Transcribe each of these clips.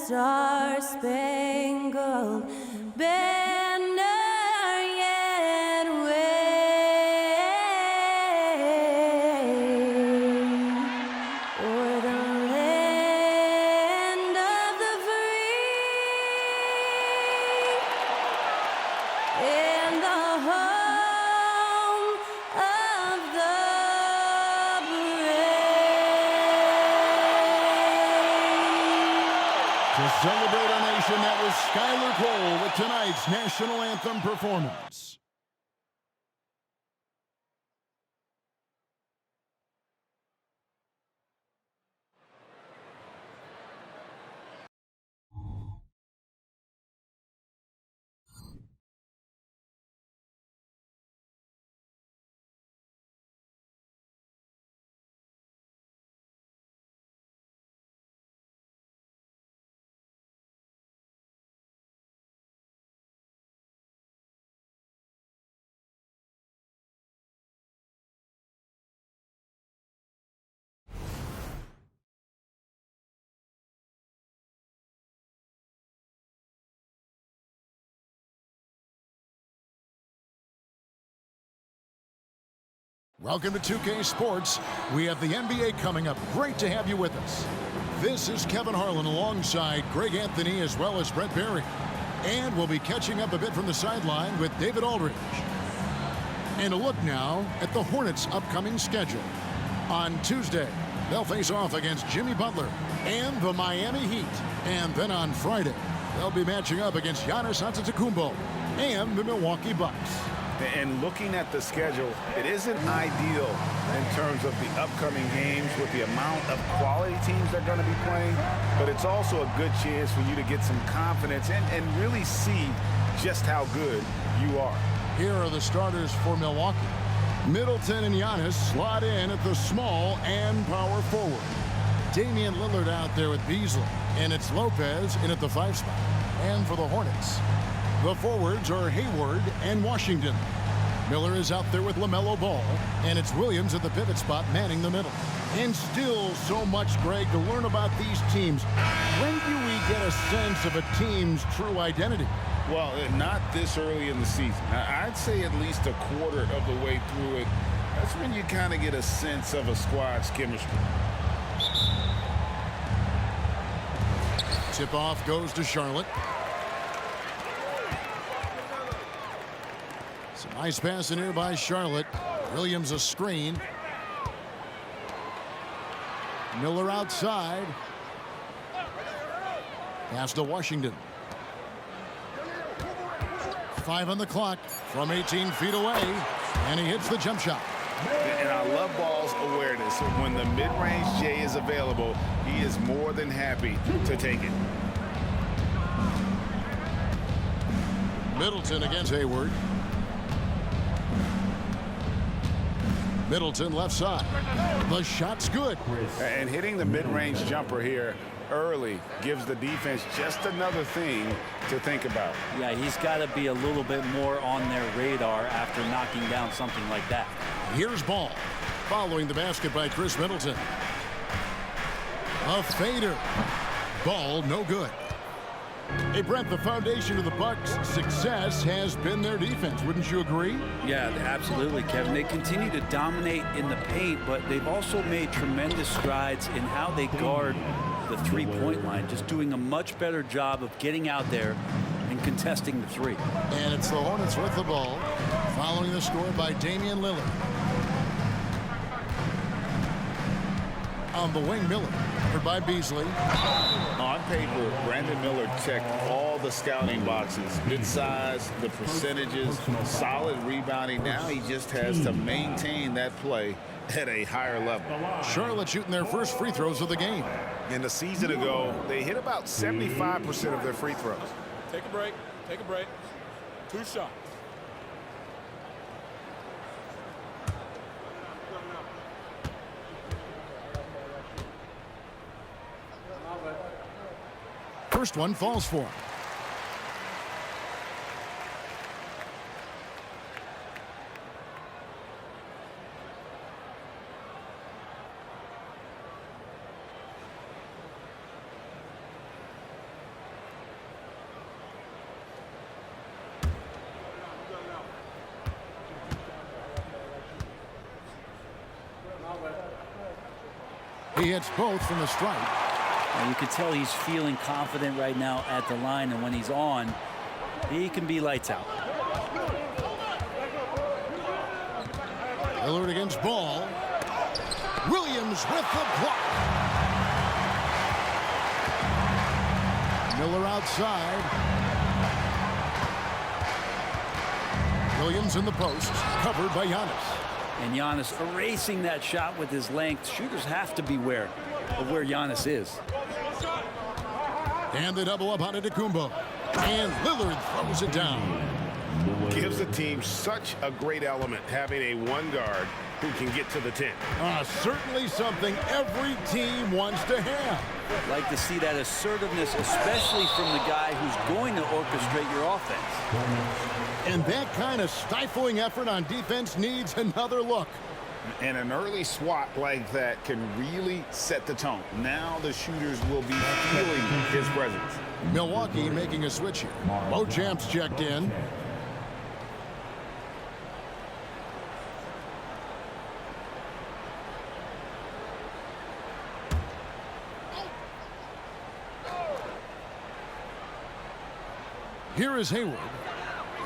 Star-Spangled Banner yet wave o'er the land of the free and the home of the brave. To celebrate our nation, that was Skylar Cole with tonight's national anthem performance. Welcome to 2K Sports. We have the NBA coming up. Great to have you with us. This is Kevin Harlan alongside Greg Anthony as well as Brett Barry. And we'll be catching up a bit from the sideline with David Aldridge. And a look now at the Hornets' upcoming schedule. On Tuesday, they'll face off against Jimmy Butler and the Miami Heat. And then on Friday, they'll be matching up against Giannis Antetokounmpo and the Milwaukee Bucks. And looking at the schedule, it isn't ideal in terms of the upcoming games with the amount of quality teams they're going to be playing, but it's also a good chance for you to get some confidence and really see just how good you are. Here are the starters for Milwaukee. Middleton and Giannis slot in at the small and power forward. Damian Lillard out there with Beasley, and it's Lopez in at the 5 spot. And for the Hornets, the forwards are Hayward and Washington. Miller is out there with LaMelo Ball, and it's Williams at the pivot spot manning the middle. And still so much, Greg, to learn about these teams. When do we get a sense of a team's true identity? Well, not this early in the season. I'd say at least a quarter of the way through it. That's when you kind of get a sense of a squad's chemistry. Tip-off goes to Charlotte. Some nice passing here by Charlotte. Williams a screen. Miller outside. Pass to Washington. 5 on the clock from 18 feet away. And he hits the jump shot. And I love Ball's awareness. When the mid-range J is available, he is more than happy to take it. Middleton against Hayward. Middleton left side. The shot's good. And hitting the mid-range jumper here early gives the defense just another thing to think about. Yeah, he's got to be a little bit more on their radar after knocking down something like that. Here's Ball. Following the basket by Chris Middleton. A fader. Ball no good. Hey, Brent, the foundation of the Bucks' success has been their defense. Wouldn't you agree? Yeah, absolutely, Kevin. They continue to dominate in the paint, but they've also made tremendous strides in how they guard the three-point line, just doing a much better job of getting out there and contesting the three. And it's the Hornets with the ball, following the score by Damian Lillard. On the wing, Miller, covered by Beasley. On paper, Brandon Miller checked all the scouting boxes. Good size, the percentages, solid rebounding. Now he just has to maintain that play at a higher level. Charlotte shooting their first free throws of the game. And a season ago, they hit about 75% of their free throws. Take a break. Take a break. 2 shots. First one falls for him. He hits both from the stripe. And you can tell he's feeling confident right now at the line, and when he's on, he can be lights out. Lillard against Ball. Williams with the block. Miller outside. Williams in the post, covered by Giannis. And Giannis erasing that shot with his length. Shooters have to beware of where Giannis is. And the double up on Antetokounmpo. And Lillard throws it down. Gives the team such a great element having a one guard who can get to the 10. Certainly something every team wants to have. Like to see that assertiveness, especially from the guy who's going to orchestrate your offense. And that kind of stifling effort on defense needs another look. And an early swat like that can really set the tone. Now the shooters will be feeling his presence. Milwaukee making a switch here. Beauchamp's checked in. Here is Hayward.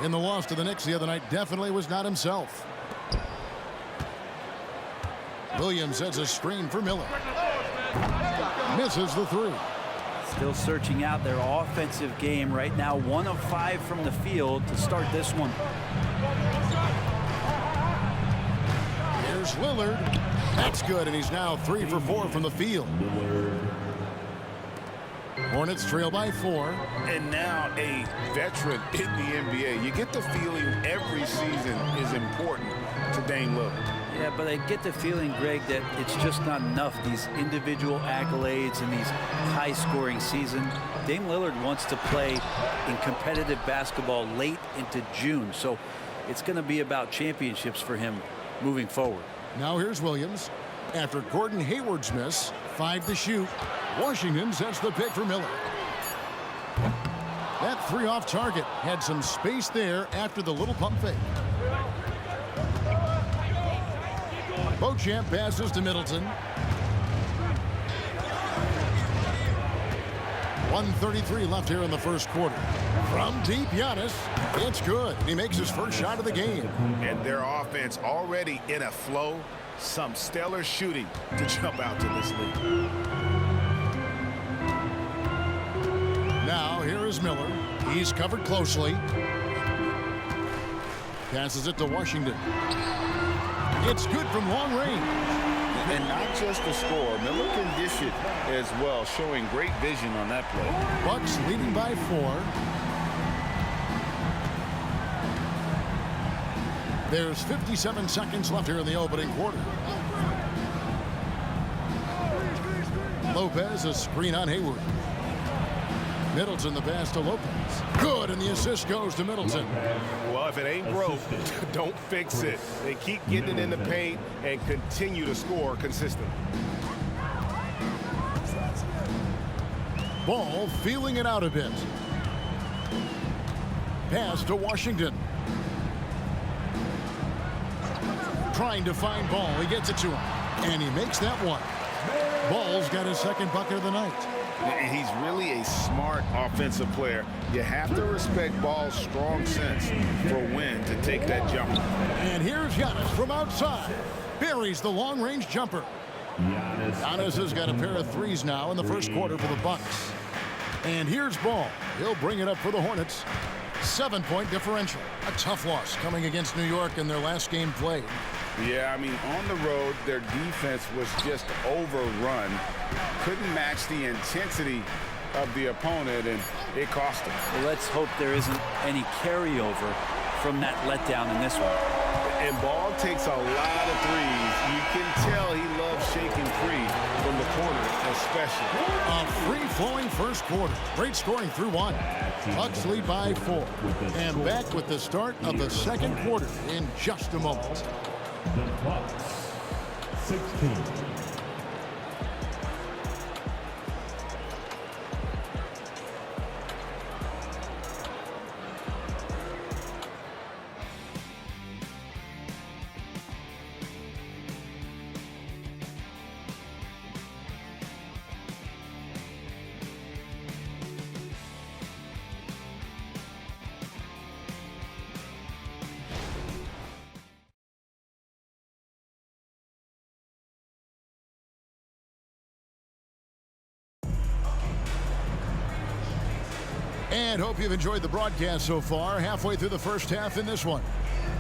In the loss to the Knicks the other night, definitely was not himself. Williams sets a screen for Miller. Misses the three. Still searching out their offensive game right now. 1 of 5 from the field to start this one. Here's Lillard. That's good, and he's now 3 for 4 from the field. Hornets trail by 4. And now a veteran in the NBA. You get the feeling every season is important to Dame Lillard. Yeah, but I get the feeling, Greg, that it's just not enough. These individual accolades and these high-scoring seasons. Dame Lillard wants to play in competitive basketball late into June. So it's going to be about championships for him moving forward. Now here's Williams. After Gordon Hayward's miss, 5 to shoot. Washington sets the pick for Miller. That 3 off target had some space there after the little pump fake. Beauchamp passes to Middleton. 1:33 left here in the first quarter. From deep, Giannis. It's good. He makes his first shot of the game. And their offense already in a flow. Some stellar shooting to jump out to this lead. Now here is Miller. He's covered closely. Passes it to Washington. It's good from long range. And not just the score. Miller can dish it as well, showing great vision on that play. Bucks leading by 4. There's 57 seconds left here in the opening quarter. Lopez, a screen on Hayward. Middleton, the pass to Lopez. Good, and the assist goes to Middleton. Well, if it ain't broke, don't fix it. They keep getting it in the paint and continue to score consistently. Ball feeling it out a bit. Pass to Washington. Trying to find Ball. He gets it to him. And he makes that one. Ball's got his second bucket of the night. He's really a smart offensive player. You have to respect Ball's strong sense for when to take that jump. And here's Giannis from outside. Buries the long-range jumper. Giannis has got a pair of threes now in the first quarter for the Bucks. And here's Ball. He'll bring it up for the Hornets. 7-point differential. A tough loss coming against New York in their last game played. Yeah, I mean, on the road, their defense was just overrun. Couldn't match the intensity of the opponent, and it cost them. Well, let's hope there isn't any carryover from that letdown in this one. And Ball takes a lot of threes. You can tell he loves shaking free from the corner, especially. A free-flowing first quarter. Great scoring through 1. Bucks lead by 4. And back with the start of the second quarter in just a moment. The Bucks 16. And hope you've enjoyed the broadcast so far. Halfway through the first half in this one.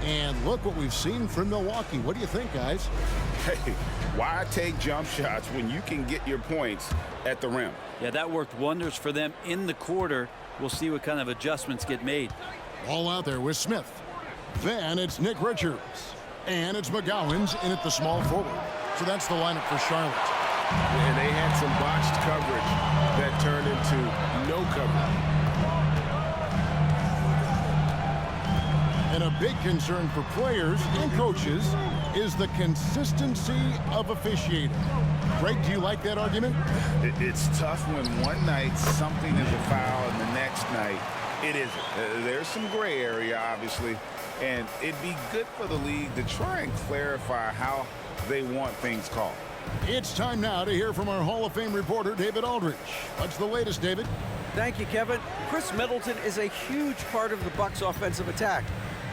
And look what we've seen from Milwaukee. What do you think, guys? Hey, why take jump shots when you can get your points at the rim? Yeah, that worked wonders for them in the quarter. We'll see what kind of adjustments get made. All out there with Smith. Then it's Nick Richards. And it's McGowan's in at the small forward. So that's the lineup for Charlotte. And they had some botched coverage that turned into no coverage. And a big concern for players and coaches is the consistency of officiating. Greg, do you like that argument? It's tough when one night something is a foul and the next night it isn't. There's some gray area, obviously, and it'd be good for the league to try and clarify how they want things called. It's time now to hear from our Hall of Fame reporter, David Aldridge. What's the latest, David? Thank you, Kevin. Chris Middleton is a huge part of the Bucks' offensive attack.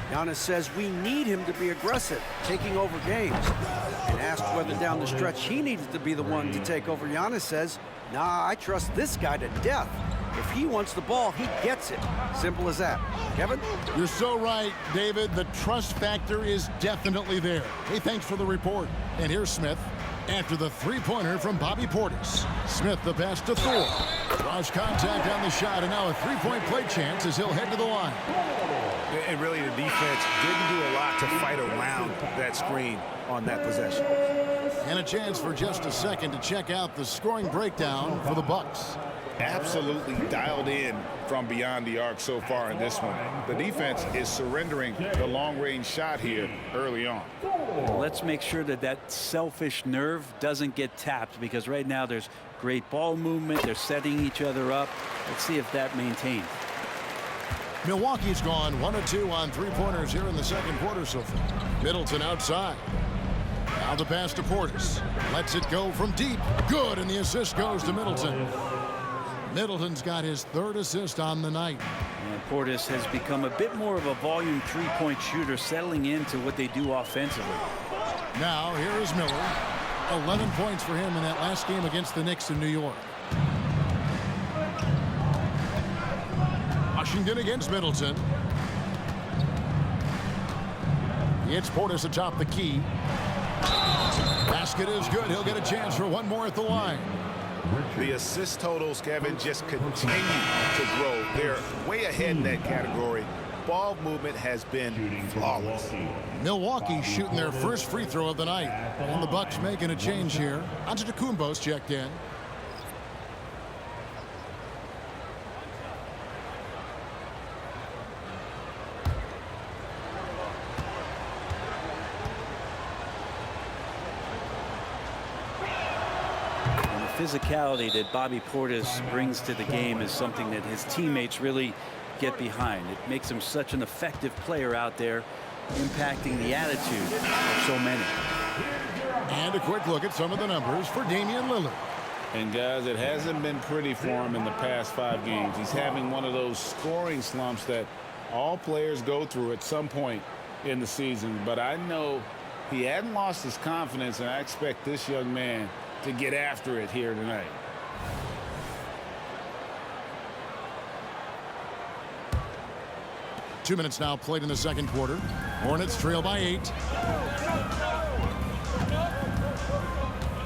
Giannis says we need him to be aggressive, taking over games. And asked whether down the stretch he needs to be the one to take over, Giannis says, nah, I trust this guy to death. If he wants the ball, he gets it. Simple as that. Kevin? You're so right, David. The trust factor is definitely there. Hey, thanks for the report. And here's Smith. After the three-pointer from Bobby Portis. Smith the pass to Thor. Draws contact on the shot, and now a three-point play chance as he'll head to the line. And really, the defense didn't do a lot to fight around that screen on that possession. And a chance for just a second to check out the scoring breakdown for the Bucks. Absolutely dialed in from beyond the arc so far in this one. The defense is surrendering the long-range shot here early on. Let's make sure that that selfish nerve doesn't get tapped, because right now there's great ball movement. They're setting each other up. Let's see if that maintains. Milwaukee's gone 1 of 2 on three-pointers here in the second quarter so far. Middleton outside. Now the pass to Portis. Lets it go from deep. Good, and the assist goes to Middleton. Middleton's got his third assist on the night. And Portis has become a bit more of a volume three-point shooter, settling into what they do offensively. Now here is Miller. 11 points for him in that last game against the Knicks in New York. Washington against Middleton. It's Portis atop the key. Basket is good. He'll get a chance for one more at the line. The assist totals, Kevin, just continue to grow. They're way ahead in that category. Ball movement has been flawless. Milwaukee shooting their first free throw of the night. And the Bucks making a change here. Antetokounmpo's checked in. Physicality that Bobby Portis brings to the game is something that his teammates really get behind. It makes him such an effective player out there, impacting the attitude of so many. And a quick look at some of the numbers for Damian Lillard. And guys, it hasn't been pretty for him in the past 5 games. He's having one of those scoring slumps that all players go through at some point in the season. But I know he hadn't lost his confidence, and I expect this young man to get after it here tonight. Two minutes now played in the second quarter. Hornets trail by 8.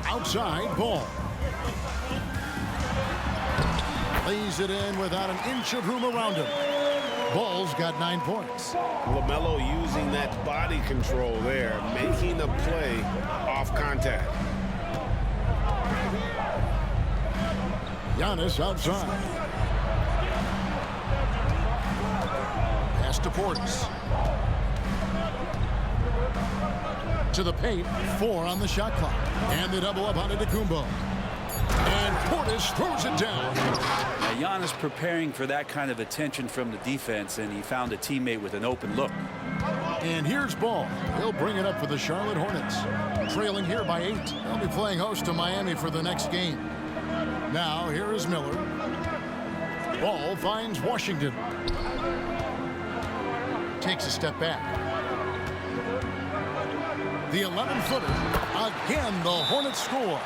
Outside, Ball. Lays it in without an inch of room around him. Ball's got 9 points. LaMelo using that body control there, making the play off contact. Giannis outside. Pass to Portis. To the paint. 4 on the shot clock. And the double up on Antetokounmpo. And Portis throws it down. Now Giannis preparing for that kind of attention from the defense, and he found a teammate with an open look. And here's Ball. He'll bring it up for the Charlotte Hornets. Trailing here by 8. They'll be playing host to Miami for the next game. Now, here is Miller. Ball finds Washington. Takes a step back. The 11-footer. Again, the Hornets score.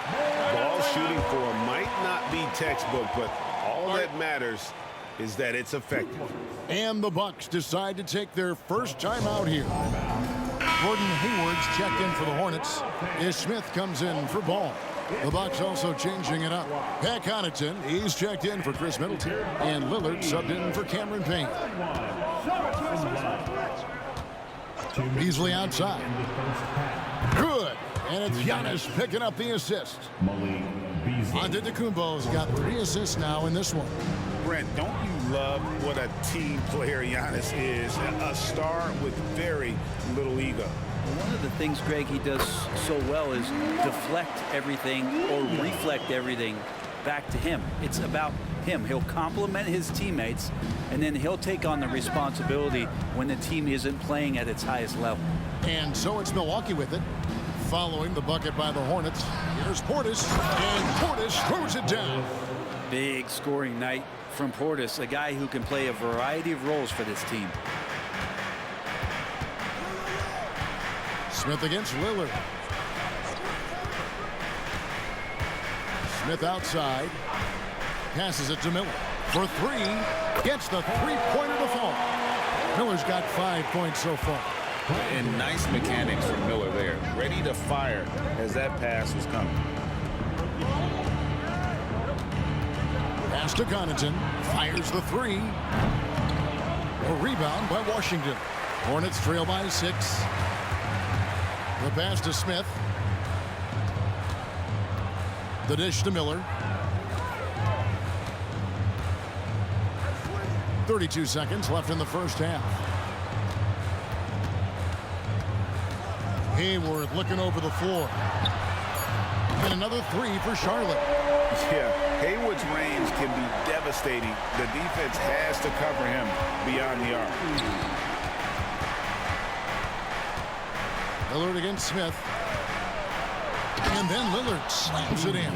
Ball shooting for might not be textbook, but all that matters is that it's effective. And the Bucks decide to take their first time out here. Gordon Hayward's checked in for the Hornets. Ish Smith comes in for Ball. The Bucks also changing it up. Pat Connaughton, he's checked in for Chris Middleton. And Lillard subbed in for Cameron Payne. Beasley outside. Good. And it's Giannis picking up the assist. Antetokounmpo's got 3 assists now in this one. Brent, don't you love what a team player Giannis is? A star with very little ego. One of the things, Greg, he does so well is deflect everything or reflect everything back to him. It's about him. He'll compliment his teammates, and then he'll take on the responsibility when the team isn't playing at its highest level. And so it's Milwaukee with it. Following the bucket by the Hornets, here's Portis, and Portis throws it down. Big scoring night from Portis, a guy who can play a variety of roles for this team. Smith against Lillard. Smith outside. Passes it to Miller. For 3. Gets the three-pointer to fall. Miller's got 5 points so far. And nice mechanics from Miller there. Ready to fire as that pass was coming. Pass to Connaughton. Fires the 3. A rebound by Washington. Hornets trail by 6. The pass to Smith. The dish to Miller. 32 seconds left in the first half. Hayward looking over the floor. And another 3 for Charlotte. Yeah, Hayward's range can be devastating. The defense has to cover him beyond the arc. Lillard against Smith. And then Lillard slams it in.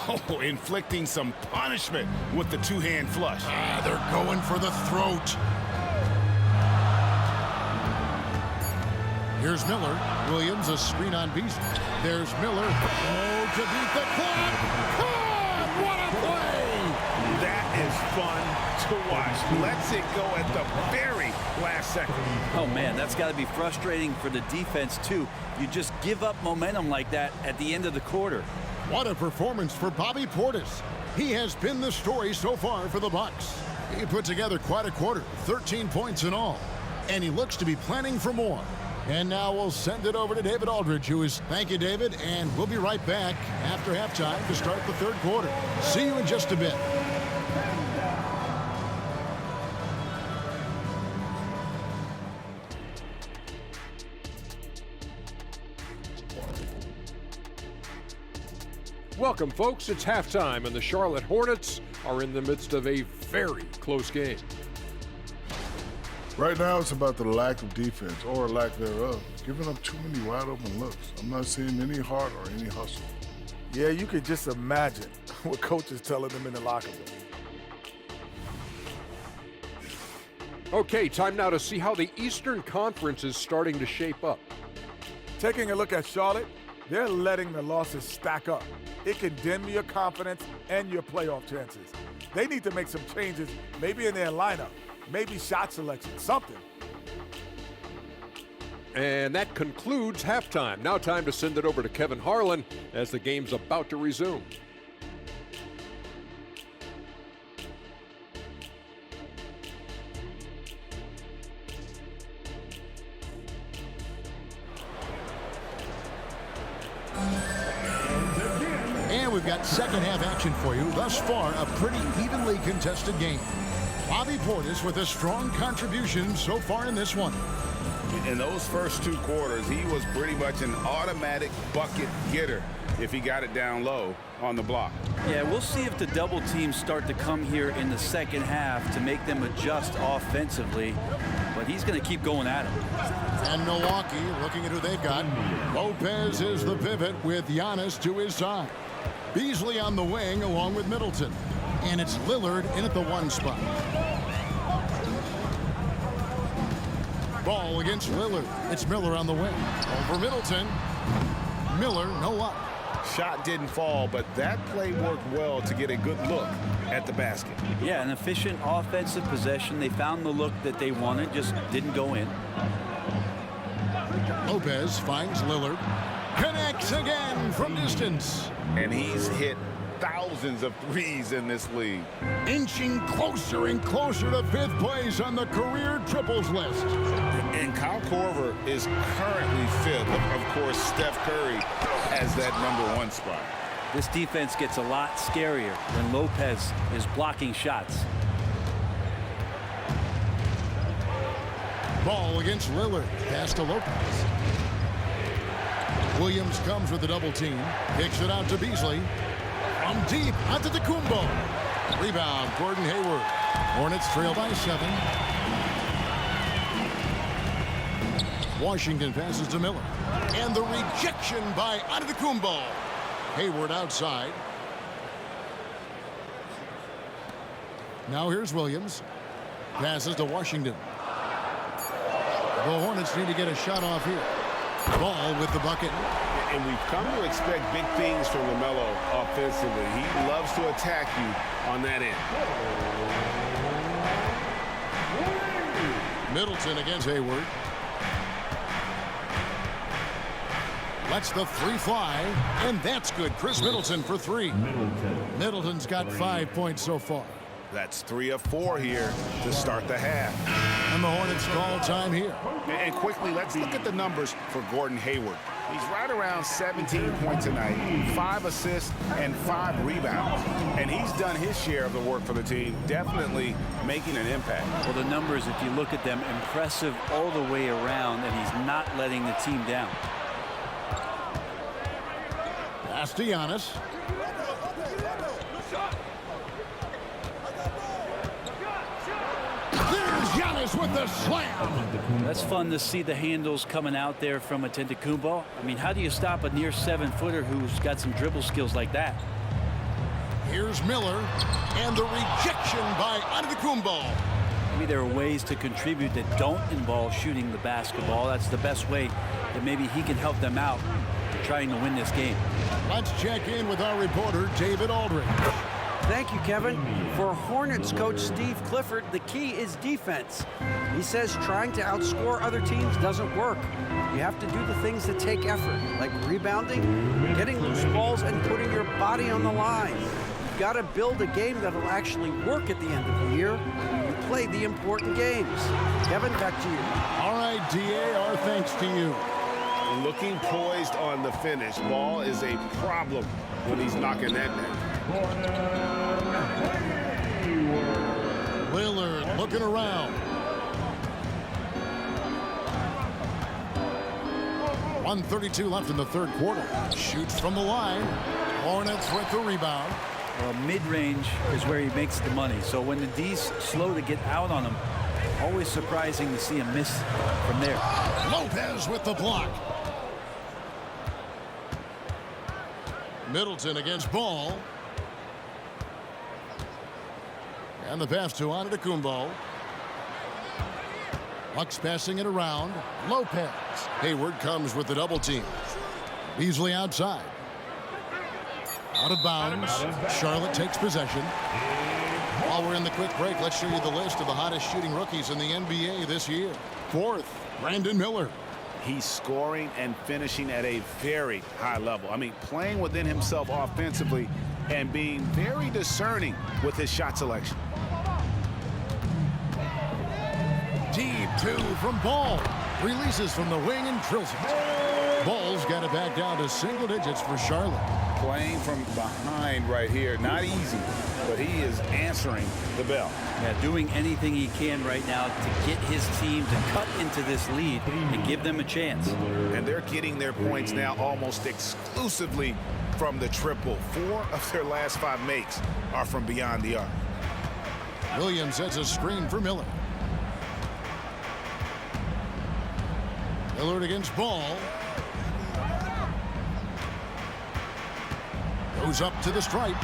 Oh, inflicting some punishment with the two-hand flush. They're going for the throat. Here's Miller. Williams, a screen on Beasley. There's Miller. Oh, to beat the clock. God, what a play! That is fun to watch. Lets it go at the very last second. Oh, man, that's got to be frustrating for the defense, too. You just give up momentum like that at the end of the quarter. What a performance for Bobby Portis. He has been the story so far for the Bucks. He put together quite a quarter, 13 points in all. And he looks to be planning for more. And now we'll send it over to David Aldridge, who is... Thank you, David, and we'll be right back after halftime to start the third quarter. See you in just a bit. Welcome, folks. It's halftime, and the Charlotte Hornets are in the midst of a very close game. Right now, it's about the lack of defense, or lack thereof. Giving up too many wide-open looks. I'm not seeing any heart or any hustle. Yeah, you could just imagine what coach is telling them in the locker room. Okay, time now to see how the Eastern Conference is starting to shape up. Taking a look at Charlotte, they're letting the losses stack up. It can dim your confidence and your playoff chances. They need to make some changes, maybe in their lineup, maybe shot selection, something. And that concludes halftime. Now time to send it over to Kevin Harlan as the game's about to resume. And we've got second half action for you. Thus far, a pretty evenly contested game. Bobby Portis with a strong contribution so far in this one. In those first 2 quarters, he was pretty much an automatic bucket getter if he got it down low on the block. Yeah, we'll see if the double teams start to come here in the second half to make them adjust offensively, but he's going to keep going at him. And Milwaukee, looking at who they've got. Lopez is the pivot with Giannis to his side. Beasley on the wing along with Middleton. And it's Lillard in at the 1 spot. Ball against Lillard. It's Miller on the wing. Over Middleton. Miller, no up. Shot didn't fall, but that play worked well to get a good look at the basket. Yeah, an efficient offensive possession. They found the look that they wanted, just didn't go in. Lopez finds Lillard. Connects again from distance. And he's hit thousands of threes in this league. Inching closer and closer to 5th place on the career triples list. And Kyle Korver is currently 5th. Of course, Steph Curry has that #1 spot. This defense gets a lot scarier when Lopez is blocking shots. Ball against Lillard. Pass to Lopez. Williams comes with the double team. Kicks it out to Beasley. From deep onto the Kumbo. Rebound, Gordon Hayward. Hornets trail by 7. Washington passes to Miller. And the rejection by Antetokounmpo. Hayward outside. Now here's Williams. Passes to Washington. The Hornets need to get a shot off here. Ball with the bucket. And we've come to expect big things from LaMelo offensively. He loves to attack you on that end. Middleton against Hayward. Lets the 3 fly, and that's good. Chris Middleton for 3. Middleton's got 5 points so far. That's 3 of 4 here to start the half. And the Hornets call time here. And quickly, let's look at the numbers for Gordon Hayward. He's right around 17 points a night, 5 assists, and 5 rebounds. And he's done his share of the work for the team, definitely making an impact. Well, the numbers, if you look at them, impressive all the way around, and he's not letting the team down. Pass to Giannis. There's Giannis with the slam. That's fun to see the handles coming out there from Antetokounmpo. I mean, how do you stop a near 7-footer who's got some dribble skills like that? Here's Miller, and the rejection by Antetokounmpo. Maybe there are ways to contribute that don't involve shooting the basketball. That's the best way that maybe he can help them out trying to win this game. Let's check in with our reporter, David Aldridge. Thank you, Kevin. For Hornets coach Steve Clifford, the key is defense. He says trying to outscore other teams doesn't work. You have to do the things that take effort, like rebounding, getting loose balls, and putting your body on the line. You've got to build a game that'll actually work at the end of the year and play the important games. Kevin, back to you. All right, DA, our thanks to you. Looking poised on the finish. Ball is a problem when he's knocking that down. Lillard looking around. 1:32 left in the 3rd quarter. Shoots from the line. Hornets with the rebound. Well, mid-range is where he makes the money. So when the D's slow to get out on him, always surprising to see him miss from there. Lopez with the block. Middleton against Ball. And the pass to Antetokounmpo. Bucks passing it around. Lopez. Hayward comes with the double team. Beasley outside. Out of bounds. Charlotte takes possession. While we're in the quick break, let's show you the list of the hottest shooting rookies in the NBA this year. 4th, Brandon Miller. He's scoring and finishing at a very high level. I mean, playing within himself offensively and being very discerning with his shot selection. Deep 2 from Ball. Releases from the wing and drills it. Ball's got it back down to single digits for Charlotte. Playing from behind right here. Not easy, but he is answering the bell. Yeah, doing anything he can right now to get his team to cut into this lead and give them a chance. And they're getting their points now almost exclusively from the triple. 4 of their last 5 makes are from beyond the arc. Williams sets a screen for Miller. Lillard against Ball. Goes up to the stripe.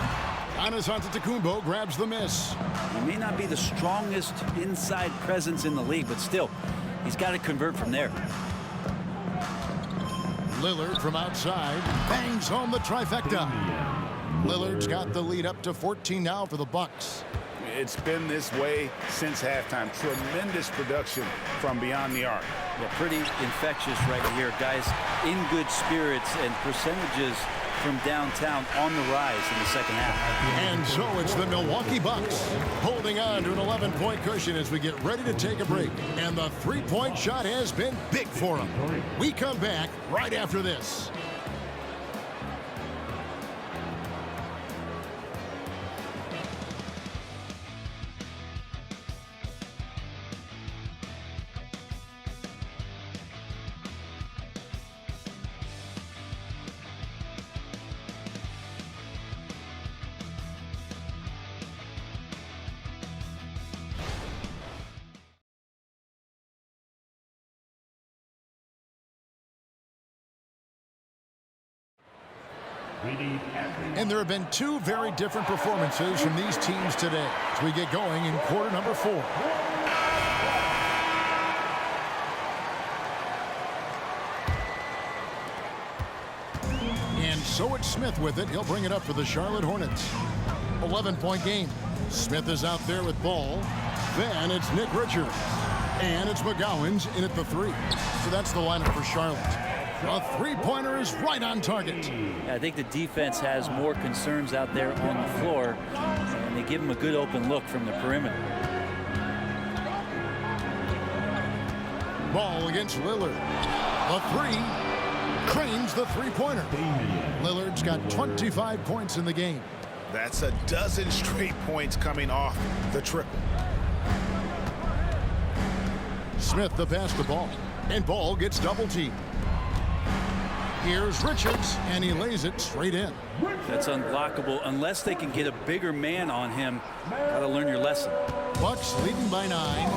Giannis Antetokounmpo grabs the miss. He may not be the strongest inside presence in the league, but still, he's got to convert from there. Lillard from outside bangs home the trifecta. Lillard's got the lead up to 14 now for the Bucks. It's been this way since halftime. Tremendous production from beyond the arc. Yeah, pretty infectious right here. Guys in good spirits and percentages from downtown on the rise in the second half. And so it's the Milwaukee Bucks holding on to an 11-point cushion as we get ready to take a break. And the three-point shot has been big for them. We come back right after this. And there have been two very different performances from these teams today as we get going in quarter number 4. And so it's Smith with it. He'll bring it up for the Charlotte Hornets. 11-point game. Smith is out there with ball. Then it's Nick Richards. And it's McGowan's in at the 3. So that's the lineup for Charlotte. A three-pointer is right on target. I think the defense has more concerns out there on the floor, and they give him a good open look from the perimeter. Ball against Lillard. The 3. Cranes the three-pointer. Lillard's got 25 points in the game. That's a dozen straight points coming off the triple. Smith the pass the ball. And Ball gets double-teamed. Here's Richards, and he lays it straight in. That's unblockable unless they can get a bigger man on him. Gotta learn your lesson. Bucks leading by 9.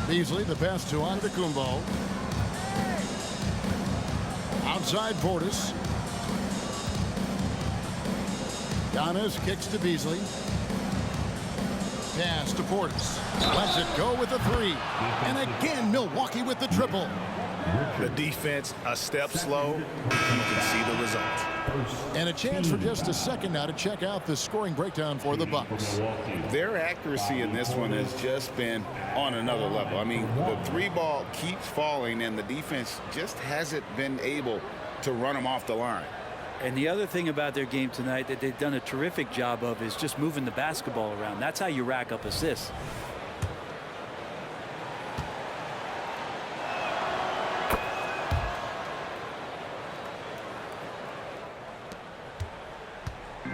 Beasley the pass to Antetokounmpo. Outside Portis. Giannis kicks to Beasley. Pass to Portis. Lets it go with the 3. And again, Milwaukee with the triple. The defense a step slow. You can see the result. And a chance for just a second now to check out the scoring breakdown for the Bucks. Their accuracy in this one has just been on another level. I mean, the 3 ball keeps falling, and the defense just hasn't been able to run them off the line. And the other thing about their game tonight that they've done a terrific job of is just moving the basketball around. That's how you rack up assists.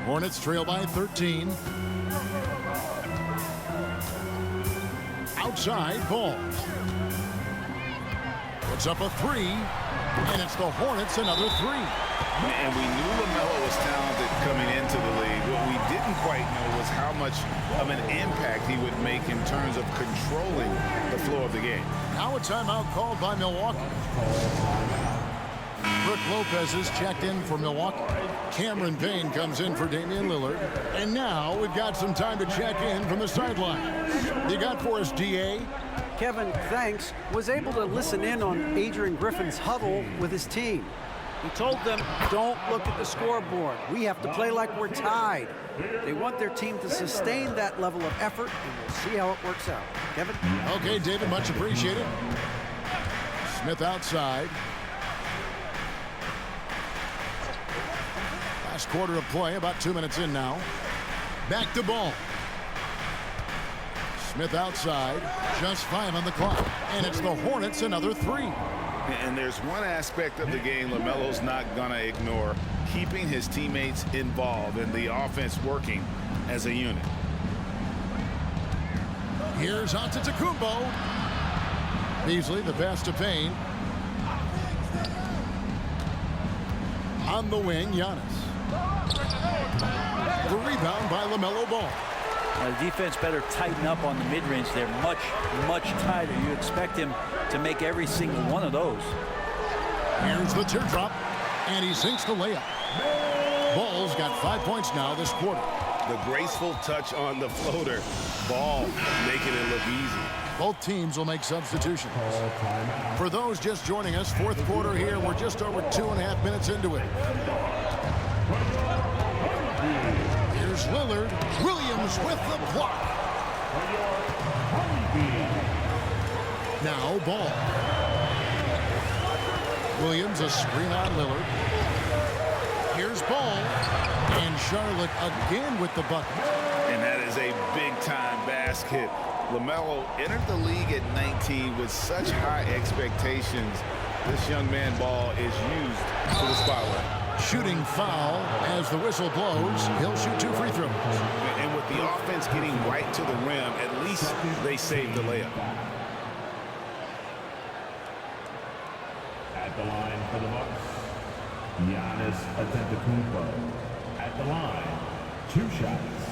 Hornets trail by 13. Outside Ball. Puts up a 3. And it's the Hornets another 3. And we knew LaMelo was talented coming into the league. What we didn't quite know was how much of an impact he would make in terms of controlling the flow of the game. Now a timeout called by Milwaukee. Brook Lopez is checked in for Milwaukee. Cameron Payne comes in for Damian Lillard. And now we've got some time to check in from the sidelines. You got for us, DA? Kevin, thanks, was able to listen in on Adrian Griffin's huddle with his team. He told them, don't look at the scoreboard. We have to play like we're tied. They want their team to sustain that level of effort, and we'll see how it works out. Kevin? Okay, David, much appreciated. Smith outside. Last quarter of play, about 2 minutes in now. Back to Ball. Smith outside, just 5 on the clock. And it's the Hornets another 3. And there's one aspect of the game LaMelo's not going to ignore, keeping his teammates involved and the offense working as a unit. Here's Antetokounmpo. Beasley, the pass to Payne. On the wing, Giannis. The rebound by LaMelo Ball. Now, the defense better tighten up on the mid-range there. Much, much tighter. You expect him to make every single one of those. Here's the teardrop, and he sinks the layup. Ball's got 5 points now this quarter. The graceful touch on the floater. Ball making it look easy. Both teams will make substitutions. For those just joining us, fourth quarter here. We're just over 2.5 minutes into it. Here's Lillard. Williams with the block. Now Ball. Williams a screen on Lillard. Here's Ball. And Charlotte again with the bucket. And that is a big-time basket. LaMelo entered the league at 19 with such high expectations. This young man Ball is used to the spotlight. Shooting foul as the whistle blows. He'll shoot 2 free throws. And with the offense getting right to the rim, at least they saved the layup. At the line for the Bucks, Giannis Antetokounmpo. At the line, 2 shots.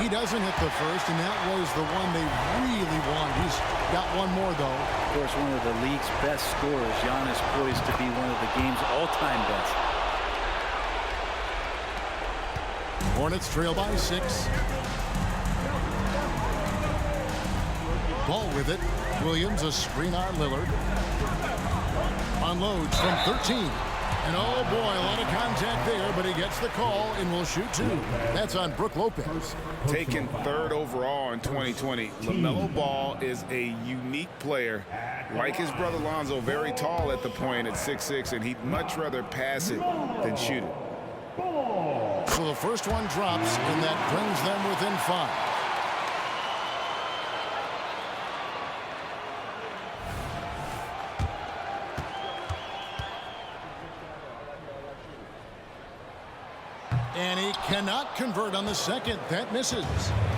He doesn't hit the first, and that was the one they really wanted. He's got one more, though. Of course, one of the league's best scorers. Giannis poised to be one of the game's all-time best. Hornets trail by 6. Ball with it. Williams a screen on Lillard. Unloads from 13. And oh boy, a lot of contact there, but he gets the call and will shoot 2. That's on Brook Lopez. Taken 3rd overall in 2020, LaMelo Ball is a unique player. Like his brother Lonzo, very tall at the point at 6'6", and he'd much rather pass it than shoot it. So the first one drops, and that brings them within 5. And he cannot convert on the second. That misses.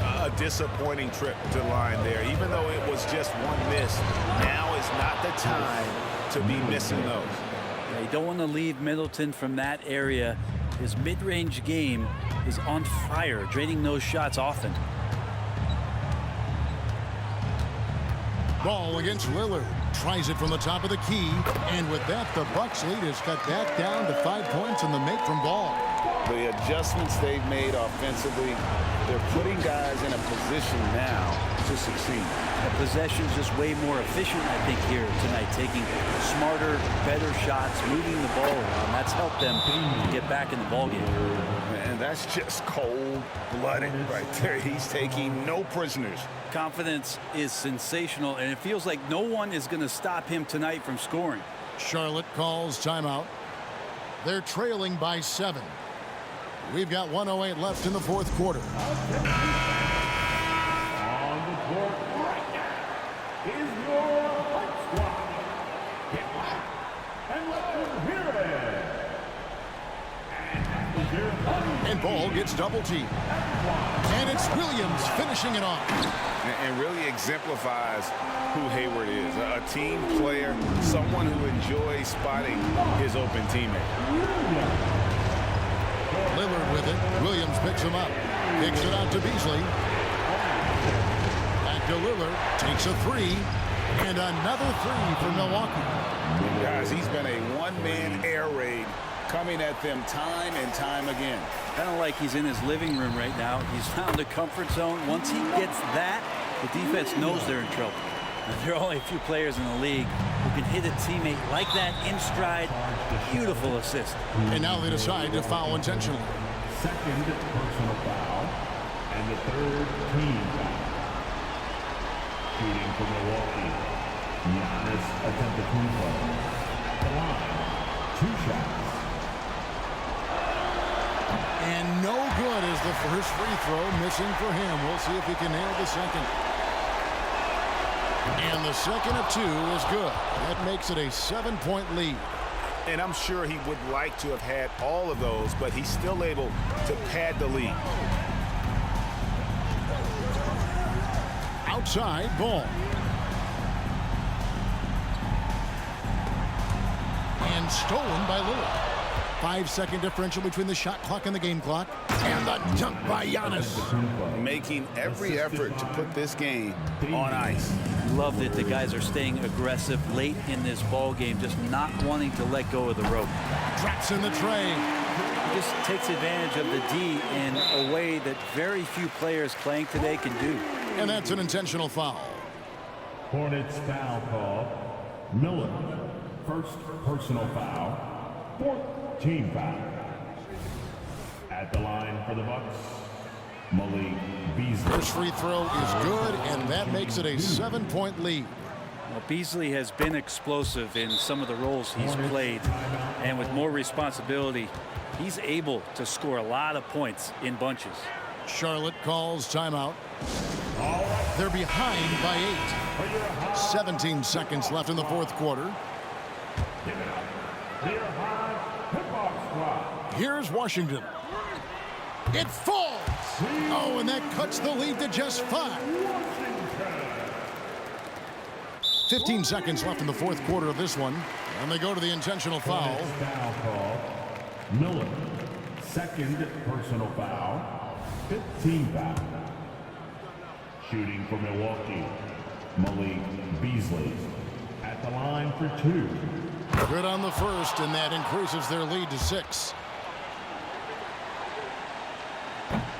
A disappointing trip to the line there. Even though it was just one miss, now is not the time to be missing those. Yeah, you don't want to leave Middleton from that area. His mid-range game is on fire, draining those shots often. Ball against Lillard. Tries it from the top of the key. And with that, the Bucks lead is cut back down to 5 points in the make from Ball. The adjustments they've made offensively, they're putting guys in a position now to succeed. The possession's just way more efficient, I think, here tonight, taking smarter, better shots, moving the ball around. That's helped them get back in the ballgame. And that's just cold-blooded right there. He's taking no prisoners. Confidence is sensational, and it feels like no one is going to stop him tonight from scoring. Charlotte calls timeout. They're trailing by 7. We've got 1:08 left in the fourth quarter. On the court right now is your Bucks squad. Get back and let them hear it. And Ball gets double teamed. And it's Williams finishing it off. And really exemplifies who Hayward is. A team player, someone who enjoys spotting his open teammate. Lillard with it. Williams picks him up. Kicks it out to Beasley. Back to Lillard. Takes a 3. And another 3 for Milwaukee. Guys, he's been a one-man air raid coming at them time and time again. Kind of like he's in his living room right now. He's found a comfort zone. Once he gets that, the defense knows they're in trouble. There are only a few players in the league who can hit a teammate like that in stride. Beautiful assist. And now they decide to foul intentionally. Second personal foul and the 3rd team foul. Shooting for Milwaukee, Giannis Antetokounmpo. At the line, 2 shots. And no good is the first free throw, missing for him. We'll see if he can nail the second. And the second of 2 is good. That makes it a 7-point lead. And I'm sure he would like to have had all of those, but he's still able to pad the lead. Outside, Ball. And stolen by Lillard. 5-second differential between the shot clock and the game clock. And the dunk by Giannis. Making every effort to put this game on ice. Love that the guys are staying aggressive late in this ball game, just not wanting to let go of the rope. Drops in the tray. just takes advantage of the D in a way that very few players playing today can do. And that's an intentional foul. Hornets foul call. Miller, first personal foul. Fourth team foul. At the line for the Bucks, Malik Beasley. First free throw is good, and that makes it a 7-point lead. Well, Beasley has been explosive in some of the roles he's played, and with more responsibility, he's able to score a lot of points in bunches. Charlotte calls timeout. They're behind by 8. 17 seconds left in the fourth quarter. Here's Washington. It falls. Oh, and that cuts the lead to just 5. 15 seconds left in the fourth quarter of this one, and they go to the intentional foul. Foul call. Miller, second personal foul. 15 foul. Shooting for Milwaukee, Malik Beasley. At the line for 2. Good on the first, and that increases their lead to 6.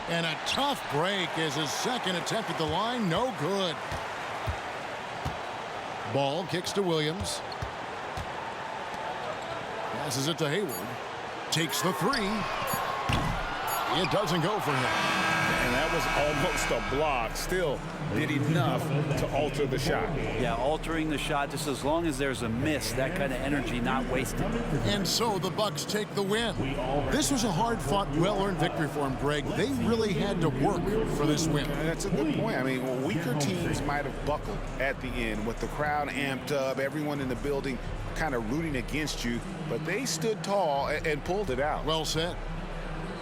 And a tough break as his second attempt at the line, no good. Ball kicks to Williams. Passes it to Hayward. Takes the 3. It doesn't go for him. And that was almost a block. Still did enough to alter the shot. Yeah, altering the shot just as long as there's a miss, that kind of energy not wasted. And so the Bucks take the win. This was a hard-fought, well-earned victory for him, Greg. They really had to work for this win. And that's a good point. I mean, weaker teams might have buckled at the end with the crowd amped up, everyone in the building kind of rooting against you, but they stood tall and pulled it out. Well said.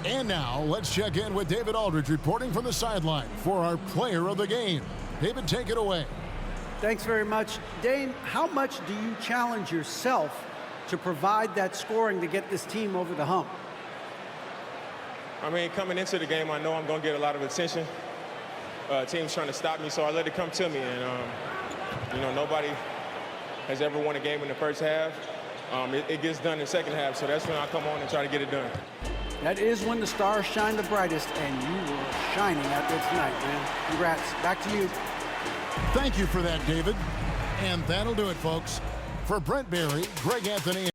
And now let's check in with David Aldridge reporting from the sideline for our player of the game. David, take it away. Thanks very much. Dane, how much do you challenge yourself to provide that scoring to get this team over the hump? I mean, coming into the game, I know I'm going to get a lot of attention. Teams trying to stop me, so I let it come to me. And, you know, nobody has ever won a game in the first half. It gets done in the second half, so that's when I come on and try to get it done. That is when the stars shine the brightest, and you were shining out there tonight, man. Congrats. Back to you. Thank you for that, David. And that'll do it, folks. For Brent Barry, Greg Anthony,